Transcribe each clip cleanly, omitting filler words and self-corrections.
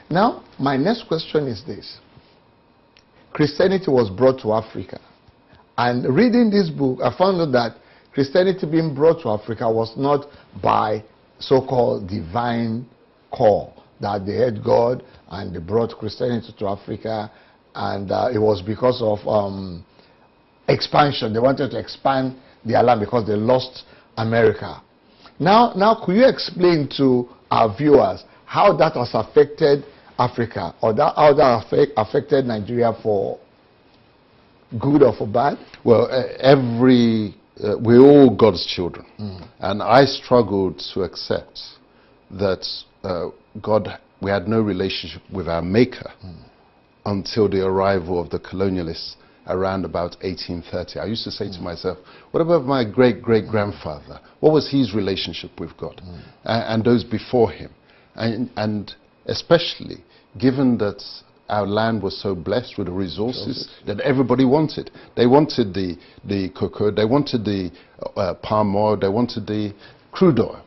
Now, my next question is this. Christianity was brought to Africa. And reading this book, I found out that Christianity being brought to Africa was not by so-called divine call, that they had God and they brought Christianity to Africa, and it was because of expansion. They wanted to expand their land because they lost America. Now, could you explain to our viewers how that has affected Africa, or how that affected Nigeria for good or for bad? Well, we're all God's children. And I struggled to accept that we had no relationship with our Maker until the arrival of the colonialists around about 1830. I used to say to myself, what about my great-great-grandfather? What was his relationship with God? And those before him? And especially given that our land was so blessed with the resources that everybody wanted. They wanted the cocoa, they wanted the palm oil, they wanted the crude oil.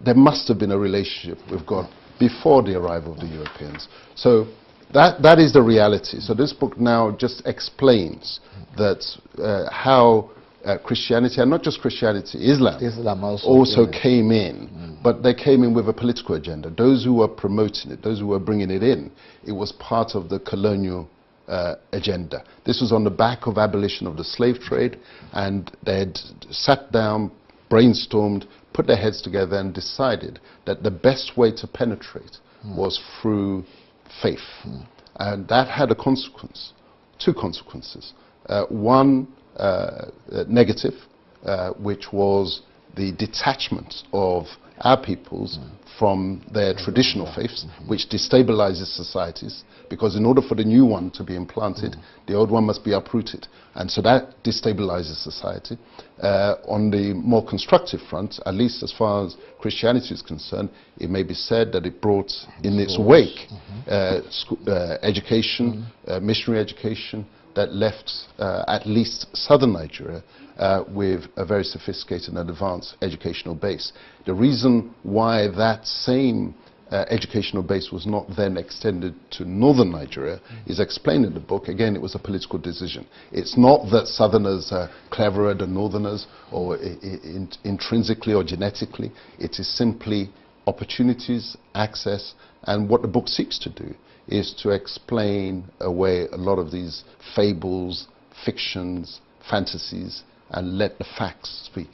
There must have been a relationship with God before the arrival of the Europeans. So that is the reality. So this book now just explains that how Christianity, and not just Christianity, Islam also came in, but they came in with a political agenda. Those who were promoting it, those who were bringing it in, it was part of the colonial agenda. This was on the back of abolition of the slave trade, and they had sat down, brainstormed, put their heads together and decided that the best way to penetrate was through faith. And that had a consequence, two consequences. One, negative, which was the detachment of our peoples from their traditional faiths, which destabilizes societies, because in order for the new one to be implanted, the old one must be uprooted. And so that destabilizes society. On the more constructive front, at least as far as Christianity is concerned, it may be said that it brought in its wake education, missionary education, that left at least southern Nigeria with a very sophisticated and advanced educational base. The reason why that same educational base was not then extended to northern Nigeria is explained in the book. Again, it was a political decision. It's not that southerners are cleverer than northerners, or intrinsically or genetically. It is simply opportunities, access, and what the book seeks to do is to explain away a lot of these fables, fictions, fantasies, and let the facts speak.